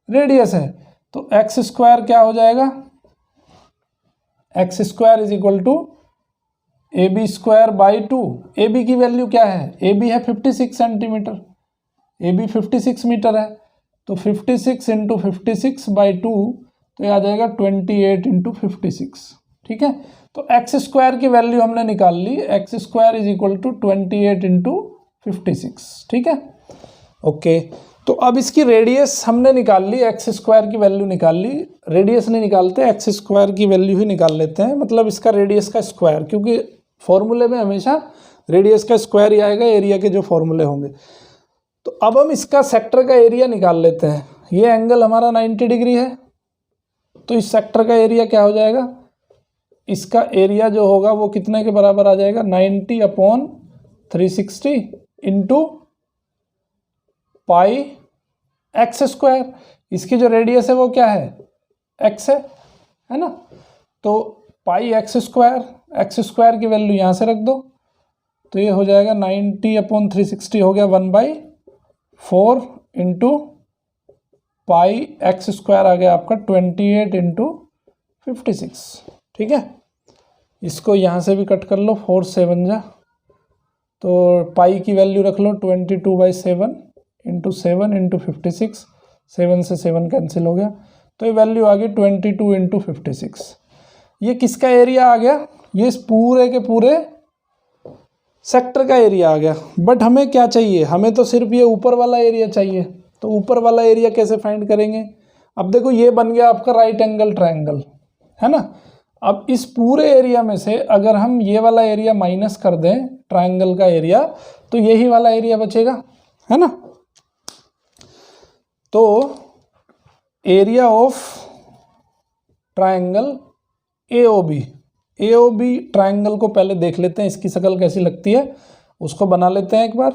Speaker 1: रेडियस है। तो x स्क्वायर क्या हो जाएगा, x square is equal to AB square by 2। AB की वैल्यू क्या है, AB है 56 सेंटीमीटर, AB 56 मीटर है। तो 56 इंटू 56/2, तो ये आ जाएगा 28 इंटू 56। ठीक है, तो एक्स स्क्वायर की वैल्यू हमने निकाल ली, x square is equal to 28 into 56। ठीक है, ओके। तो अब इसकी रेडियस हमने निकाल ली, एक्स स्क्वायर की वैल्यू निकाल ली। रेडियस नहीं निकालते, एक्स स्क्वायर की वैल्यू ही निकाल लेते हैं, मतलब इसका रेडियस का स्क्वायर, क्योंकि फॉर्मूले में हमेशा रेडियस का स्क्वायर ही आएगा एरिया के जो फॉर्मूले होंगे। तो अब हम इसका सेक्टर का एरिया निकाल लेते हैं। ये एंगल हमारा 90 डिग्री है, तो इस सेक्टर का एरिया क्या हो जाएगा, इसका एरिया जो होगा वो कितने के बराबर आ जाएगा, 90/360 इंटू पाई एक्स स्क्वायर। इसकी जो रेडियस है वो क्या है, एक्स है ना। तो पाई एक्स स्क्वायर की वैल्यू यहाँ से रख दो, तो ये हो जाएगा 90/360 हो गया 1/4 इंटू पाई एक्स स्क्वायर आ गया आपका 28 इंटू 56। ठीक है, इसको यहाँ से भी कट कर लो, 4 7 जा, तो पाई की वैल्यू रख लो 22/7 इंटू 7 इंटू 56, 7 से 7 कैंसिल हो गया, तो ये वैल्यू आ गई 22 इंटू 56। ये किसका एरिया आ गया, ये इस पूरे के पूरे सेक्टर का एरिया आ गया। बट हमें क्या चाहिए, हमें तो सिर्फ ये ऊपर वाला एरिया चाहिए। तो ऊपर वाला एरिया कैसे फाइंड करेंगे, अब देखो ये बन गया आपका राइट एंगल ट्रायंगल, है ना। अब इस पूरे एरिया में से अगर हम ये वाला एरिया माइनस कर दें ट्रायंगल का एरिया, तो यही वाला एरिया बचेगा, है ना। तो area of triangle AOB triangle को पहले देख लेते हैं, इसकी शक्ल कैसी लगती है उसको बना लेते हैं एक बार।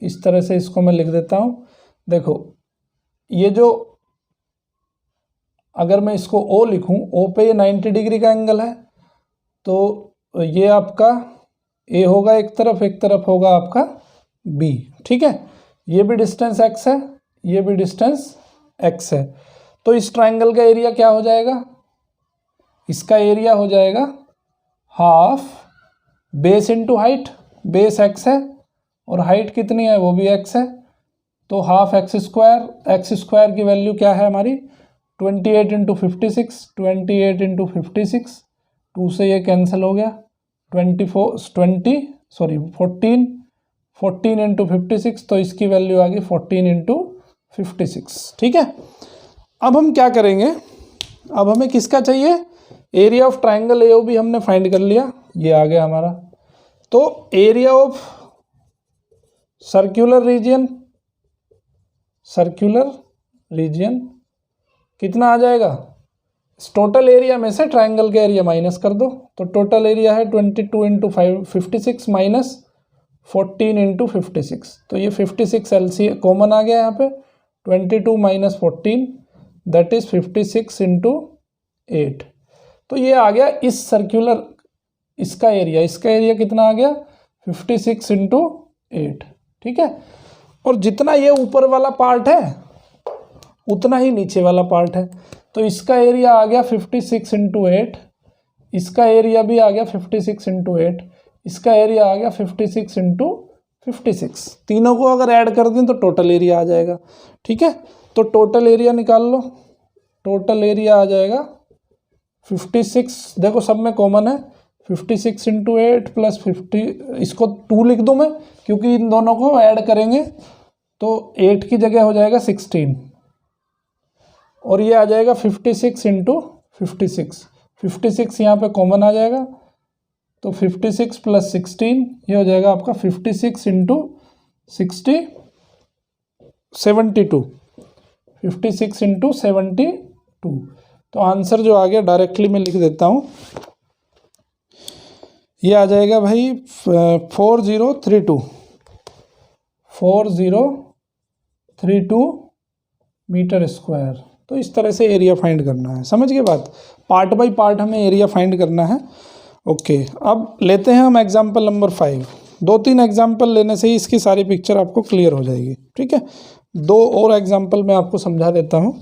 Speaker 1: इस तरह से इसको मैं लिख देता हूँ। देखो ये जो, अगर मैं इसको O लिखूँ, O पे ये 90 डिग्री का एंगल है, तो ये आपका A होगा एक तरफ होगा आपका B। ठीक है, ये भी डिस्टेंस x है, ये भी डिस्टेंस x है। तो इस ट्रायंगल का एरिया क्या हो जाएगा, इसका एरिया हो जाएगा half base into height. Base x है और हाइट कितनी है, वो भी x है, तो हाफ एक्स स्क्वायर की वैल्यू क्या है हमारी 28 इंटू 56, 28 इंटू 56, 2 से ये कैंसिल हो गया, 14 इंटू 56, तो इसकी वैल्यू आ गई 14 इंटू 56। ठीक है, अब हम क्या करेंगे, अब हमें किसका चाहिए, एरिया ऑफ ट्रायंगल AOB हमने फाइंड कर लिया, ये आ गया हमारा। तो एरिया ऑफ सर्कुलर रीजियन कितना आ जाएगा, इस टोटल एरिया में से ट्रायंगल का एरिया माइनस कर दो, तो टोटल एरिया है 22 इंटू 56 माइनस 14 इंटू 56, तो ये 56 LCM कॉमन आ गया यहाँ पे, 22 माइनस 14 दैट इज 56 इंटू 8। तो ये आ गया इस सर्कुलर, इसका एरिया कितना आ गया 56 इंटू 8। ठीक है, और जितना ये ऊपर वाला पार्ट है उतना ही नीचे वाला पार्ट है, तो इसका एरिया आ गया 56 इंटू 8, इसका एरिया भी आ गया 56 इंटू 8, इसका एरिया आ गया 56 इंटू 56। तीनों को अगर ऐड कर दें तो टोटल एरिया आ जाएगा। ठीक है, तो टोटल एरिया निकाल लो, टोटल एरिया आ जाएगा 56, देखो सब में कॉमन है, 56 इंटू 8 प्लस 50, इसको 2 लिख दूँ मैं क्योंकि इन दोनों को ऐड करेंगे, तो 8 की जगह हो जाएगा 16, और ये आ जाएगा 56 इंटू 56 यहाँ पे कॉमन आ जाएगा, तो 56 प्लस 16 ये हो जाएगा आपका 56 इंटू 60 72, 56 इंटू 72। तो आंसर जो आ गया डायरेक्टली मैं लिख देता हूँ, ये आ जाएगा भाई 4032 मीटर स्क्वायर। तो इस तरह से एरिया फाइंड करना है, समझ गए बात, पार्ट बाय पार्ट हमें एरिया फाइंड करना है। ओके, अब लेते हैं हम एग्जाम्पल नंबर 5। 2-3 एग्जाम्पल लेने से ही इसकी सारी पिक्चर आपको क्लियर हो जाएगी। ठीक है, 2 और एग्जाम्पल मैं आपको समझा देता हूँ,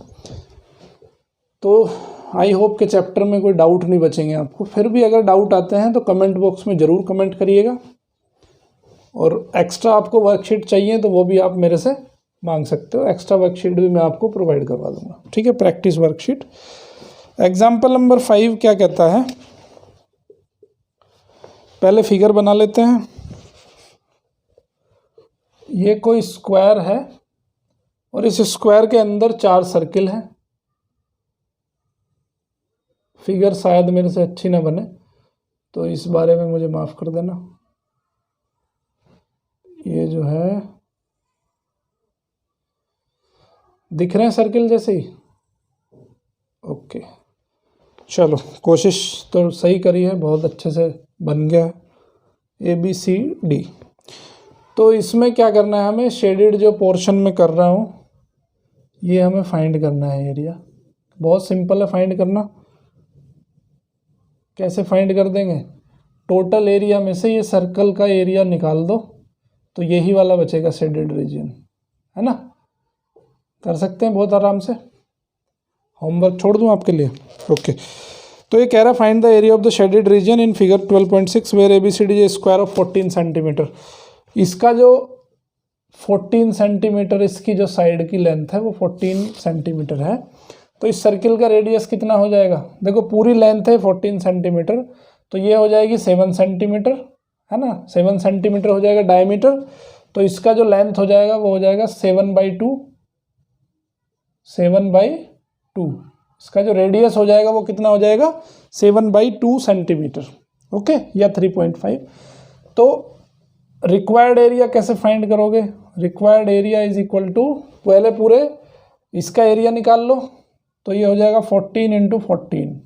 Speaker 1: तो आई होप के चैप्टर में कोई डाउट नहीं बचेंगे आपको। फिर भी अगर डाउट आते हैं तो कमेंट बॉक्स में ज़रूर कमेंट करिएगा, और एक्स्ट्रा आपको वर्कशीट चाहिए तो वो भी आप मेरे से मांग सकते हो। एक्स्ट्रा वर्कशीट भी मैं आपको प्रोवाइड करवा दूंगा, ठीक है, प्रैक्टिस वर्कशीट। एग्जाम्पल नंबर 5 क्या कहता है, पहले फिगर बना लेते हैं। ये कोई स्क्वायर है और इस स्क्वायर के अंदर 4 सर्किल हैं। फिगर शायद मेरे से अच्छी ना बने, तो इस बारे में मुझे माफ़ कर देना। ये जो है दिख रहे हैं सर्किल जैसे ही, ओके, चलो कोशिश तो सही करी है, बहुत अच्छे से बन गया है ABCD। तो इसमें क्या करना है हमें, शेडेड जो पोर्शन में कर रहा हूँ ये हमें फाइंड करना है एरिया। बहुत सिंपल है फाइंड करना। कैसे फाइंड कर देंगे, टोटल एरिया में से ये सर्कल का एरिया निकाल दो, तो यही वाला बचेगा शेडेड रीजन, है ना। कर सकते हैं बहुत आराम से, होमवर्क छोड़ दूं आपके लिए, ओके। तो ये कह रहा है find the area of the shaded region in figure 12.6 where ABCD is square of 14 centimetre. इसका जो 14 सेंटीमीटर इसकी जो साइड की लेंथ है वो 14 सेंटीमीटर है, तो इस सर्किल का रेडियस कितना हो जाएगा, देखो पूरी लेंथ है 14 सेंटीमीटर, तो ये हो जाएगी 7 सेंटीमीटर, है ना, 7 सेंटीमीटर हो जाएगा डायमीटर। तो इसका जो लेंथ हो जाएगा वो हो जाएगा 7/2, 7/2। इसका जो रेडियस हो जाएगा वो कितना हो जाएगा 7/2 सेंटीमीटर, ओके, या 3.5। तो रिक्वायर्ड एरिया कैसे फाइंड करोगे, required area is equal to, पहले पूरे इसका एरिया निकाल लो, तो ये हो जाएगा 14 × 14।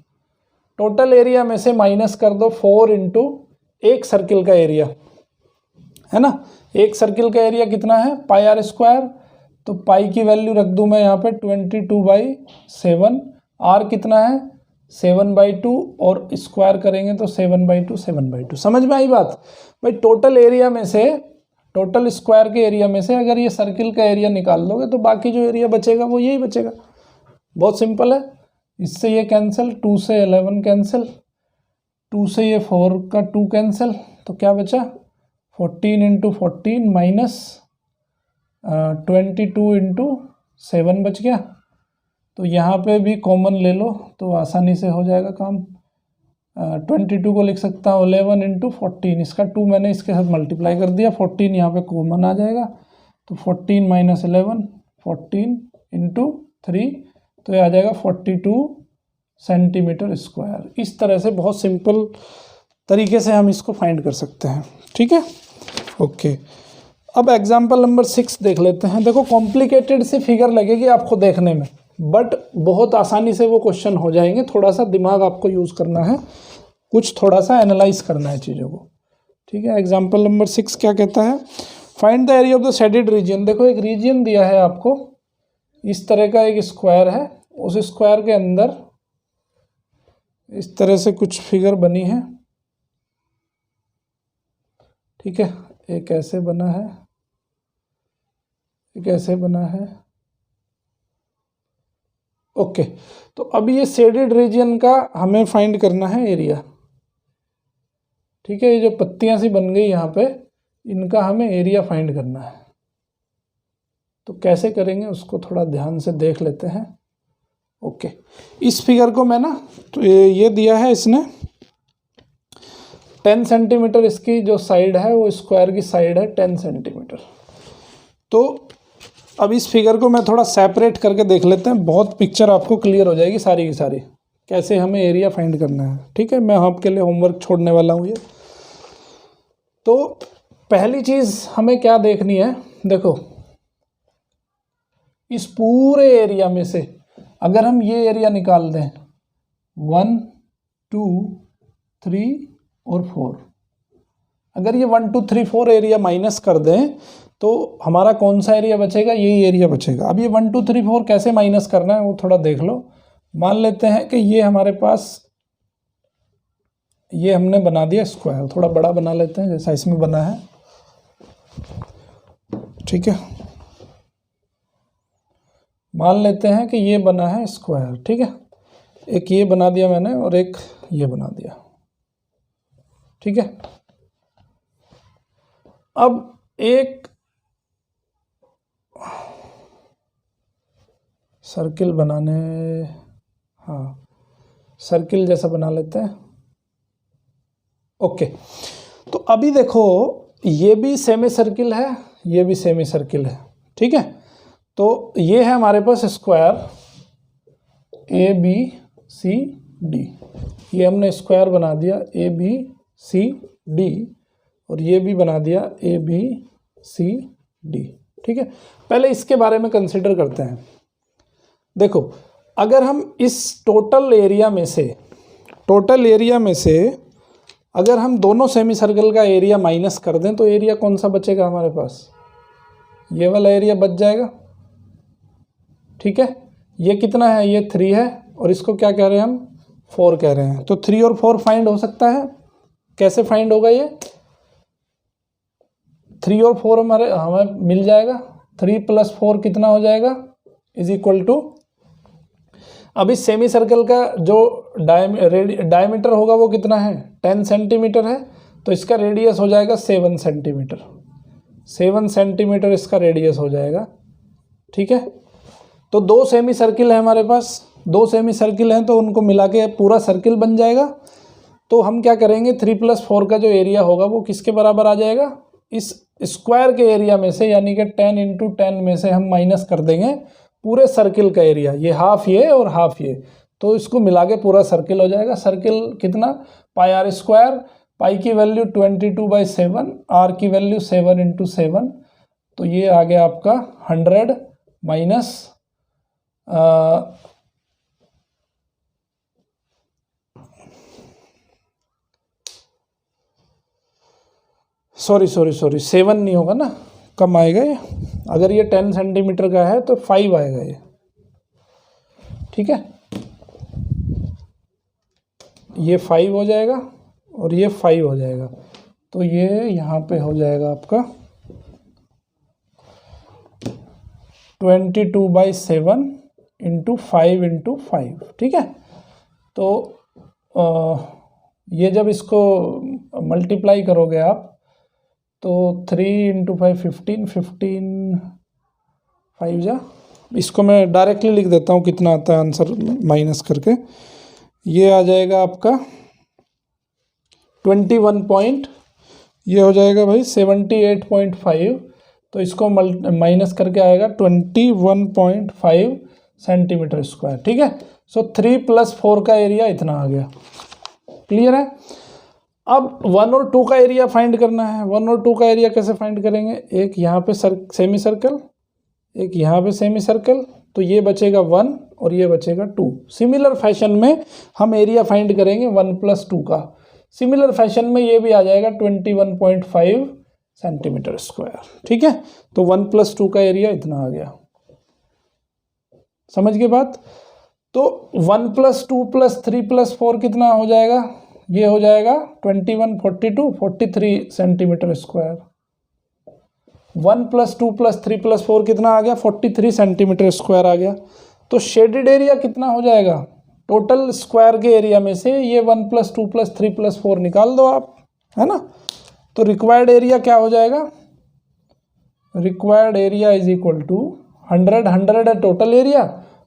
Speaker 1: टोटल एरिया में से माइनस कर दो 4 इंटू एक सर्किल का एरिया, है ना। एक सर्किल का एरिया कितना है πr², तो पाई की वैल्यू रख दूं मैं यहाँ पे 22/7। आर कितना है 7/2, और स्क्वायर करेंगे तो 7/2 7/2। समझ में आई बात भाई। टोटल एरिया में से, टोटल स्क्वायर के एरिया में से अगर ये सर्किल का एरिया निकाल दोगे तो बाकी जो एरिया बचेगा वो यही बचेगा। बहुत सिंपल है। इससे ये कैंसिल, 2 से 11 कैंसिल, 2 से ये 4 का 2 कैंसिल, तो क्या बचा 14 × 14 माइनस 22 × 7 बच गया। तो यहाँ पे भी कॉमन ले लो तो आसानी से हो जाएगा काम। 22 को लिख सकता हूँ 11 × 14, इसका 2 मैंने इसके साथ मल्टीप्लाई कर दिया, 14 यहाँ पे कॉमन आ जाएगा, तो 14 - 11, 14 × 3, तो ये आ जाएगा 42 सेंटीमीटर स्क्वायर। इस तरह से बहुत सिंपल तरीके से हम इसको फाइंड कर सकते हैं, ठीक है, ओके। अब एग्जाम्पल नंबर 6 देख लेते हैं। देखो कॉम्प्लिकेटेड सी फिगर लगेगी आपको देखने में, बट बहुत आसानी से वो क्वेश्चन हो जाएंगे। थोड़ा सा दिमाग आपको यूज़ करना है, कुछ थोड़ा सा एनालाइज करना है चीज़ों को, ठीक है। एग्जाम्पल नंबर 6 क्या कहता है, find the area of the shaded reason. देखो एक रीजन दिया है आपको, इस तरह का एक स्क्वायर है, उस स्क्वायर के अंदर इस तरह से कुछ फिगर बनी है, ठीक है। एक ऐसे बना है, एक ऐसे बना है, ओके। तो अब ये शेडेड रीजन का हमें फाइंड करना है एरिया, ठीक है। ये जो पत्तियां सी बन गई यहाँ पे, इनका हमें एरिया फाइंड करना है। तो कैसे करेंगे उसको थोड़ा ध्यान से देख लेते हैं, ओके। इस फिगर को मैं ना, तो ये दिया है इसने 10 सेंटीमीटर, इसकी जो साइड है वो स्क्वायर की साइड है 10 सेंटीमीटर। तो अब इस फिगर को मैं थोड़ा सेपरेट करके देख लेते हैं, बहुत पिक्चर आपको क्लियर हो जाएगी सारी की सारी, कैसे हमें एरिया फाइंड करना है, ठीक है। मैं आपके लिए होमवर्क छोड़ने वाला हूँ ये। तो पहली चीज़ हमें क्या देखनी है, देखो इस पूरे एरिया में से अगर हम ये एरिया निकाल दें 1 2 3 और 4, अगर ये 1 2 3 4 एरिया माइनस कर दें तो हमारा कौन सा एरिया बचेगा, यही एरिया बचेगा। अब ये 1 2 3 4 कैसे माइनस करना है वो थोड़ा देख लो। मान लेते हैं कि ये हमारे पास, ये हमने बना दिया स्क्वायर, थोड़ा बड़ा बना लेते हैं जैसा इसमें बना है, ठीक है। मान लेते हैं कि ये बना है स्क्वायर, ठीक है। एक ये बना दिया मैंने और एक ये बना दिया, ठीक है। अब एक सर्किल बनाने, हाँ सर्किल जैसा बना लेते हैं। ओके, तो अभी देखो ये भी सेमी सर्किल है, ये भी सेमी सर्किल है, ठीक है। तो ये है हमारे पास square A B C D, ये हमने स्क्वायर बना दिया ए बी सी डी, और ये भी बना दिया ए बी सी डी, ठीक है। पहले इसके बारे में कंसिडर करते हैं। देखो अगर हम इस टोटल एरिया में से अगर हम दोनों सेमी सर्कल का एरिया माइनस कर दें तो एरिया कौन सा बचेगा हमारे पास? ये वाला एरिया बच जाएगा, ठीक है। ये कितना है? ये 3 है, और इसको क्या कह रहे हैं हम? 4 कह रहे हैं। तो 3 और 4 फाइंड हो सकता है। कैसे फाइंड होगा ये? 3 और 4 हमें मिल जाएगा। 3 + 4 कितना हो जाएगा? इज इक्वल टू, अब इस सेमी सर्कल का जो डायमीटर होगा वो कितना है? 10 सेंटीमीटर है, तो इसका रेडियस हो जाएगा 7 सेंटीमीटर। 7 सेंटीमीटर इसका रेडियस हो जाएगा, ठीक है। तो 2 सेमी सर्किल है हमारे पास, 2 सेमी सर्किल हैं तो उनको मिला के पूरा सर्किल बन जाएगा। तो हम क्या करेंगे, 3 + 4 का जो एरिया होगा वो किसके बराबर आ जाएगा? इस स्क्वायर के एरिया में से, यानी कि 10 × 10 में से हम माइनस कर देंगे पूरे सर्किल का एरिया, ये हाफ ये और हाफ ये, तो इसको मिला के पूरा सर्किल हो जाएगा। सर्किल कितना? πr², पाई की वैल्यू 22/7, r की वैल्यू 7 × 7, तो ये आ गया आपका 100 माइनस सॉरी 7 नहीं होगा ना, कम आएगा ये। अगर ये 10 सेंटीमीटर का है तो 5 आएगा ये, ठीक है। ये 5 हो जाएगा और ये 5 हो जाएगा, तो ये यहाँ पे हो जाएगा आपका 22/7 × 5 × 5, ठीक है। तो ये जब इसको मल्टीप्लाई करोगे आप तो 3 × 5 15, 15 5 जा, इसको मैं डायरेक्टली लिख देता हूँ कितना आता है आंसर माइनस करके। ये आ जाएगा आपका 21 ये हो जाएगा भाई 78.5, तो इसको माइनस करके आएगा 21.5 सेंटीमीटर स्क्वायर, ठीक है। सो 3 + 4 का एरिया इतना आ गया, क्लियर है। अब 1 और 2 का एरिया फाइंड करना है। 1 और 2 का एरिया कैसे फाइंड करेंगे? एक यहाँ पे सेमी सर्कल, एक यहाँ पे सेमी सर्कल, तो ये बचेगा 1 और ये बचेगा 2। सिमिलर फैशन में हम एरिया फाइंड करेंगे 1 + 2 का। सिमिलर फैशन में ये भी आ जाएगा 21.5 सेंटीमीटर स्क्वायर, ठीक है। तो 1 + 2 का एरिया इतना आ गया, समझ गए बात? तो 1 + 2 + 3 + 4 कितना हो जाएगा? ये हो जाएगा 21 42 43 सेंटीमीटर स्क्वायर। 1 + 2 + 3 + 4 कितना आ गया? 43 सेंटीमीटर स्क्वायर आ गया। तो शेडेड एरिया कितना हो जाएगा? टोटल स्क्वायर के एरिया में से ये 1 + 2 + 3 + 4 निकाल दो आप, है ना। तो रिक्वायर्ड एरिया क्या हो जाएगा? Required area is equal to 100 है total area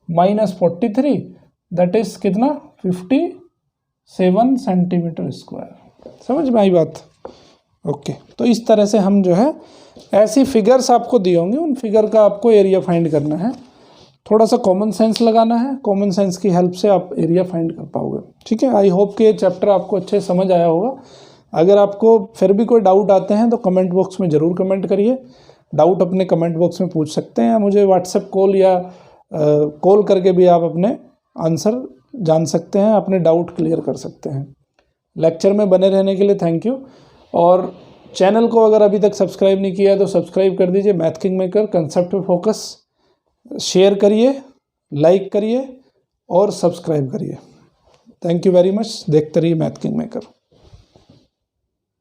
Speaker 1: minus 43, that is कितना? 57 सेंटीमीटर स्क्वायर। समझ में आई बात? ओके, तो इस तरह से हम जो है ऐसी फिगर्स आपको दी होंगी, उन फिगर का आपको एरिया फाइंड करना है। थोड़ा सा कॉमन सेंस लगाना है, कॉमन सेंस की हेल्प से आप एरिया फाइंड कर पाओगे, ठीक है। आई होप कि ये चैप्टर आपको अच्छे समझ आया होगा। अगर आपको फिर भी कोई डाउट आते हैं तो कमेंट बॉक्स में ज़रूर कमेंट करिए। डाउट अपने कमेंट बॉक्स में पूछ सकते हैं, मुझे व्हाट्सएप कॉल या कॉल करके भी आप अपने आंसर जान सकते हैं, अपने डाउट क्लियर कर सकते हैं। लेक्चर में बने रहने के लिए थैंक यू। और चैनल को अगर अभी तक सब्सक्राइब नहीं किया है तो सब्सक्राइब कर दीजिए। मैथ किंग मेकर कंसेप्ट पे फोकस, शेयर करिए, लाइक करिए और सब्सक्राइब करिए। Thank you very much. देखते रहिए मैथ किंग मेकर।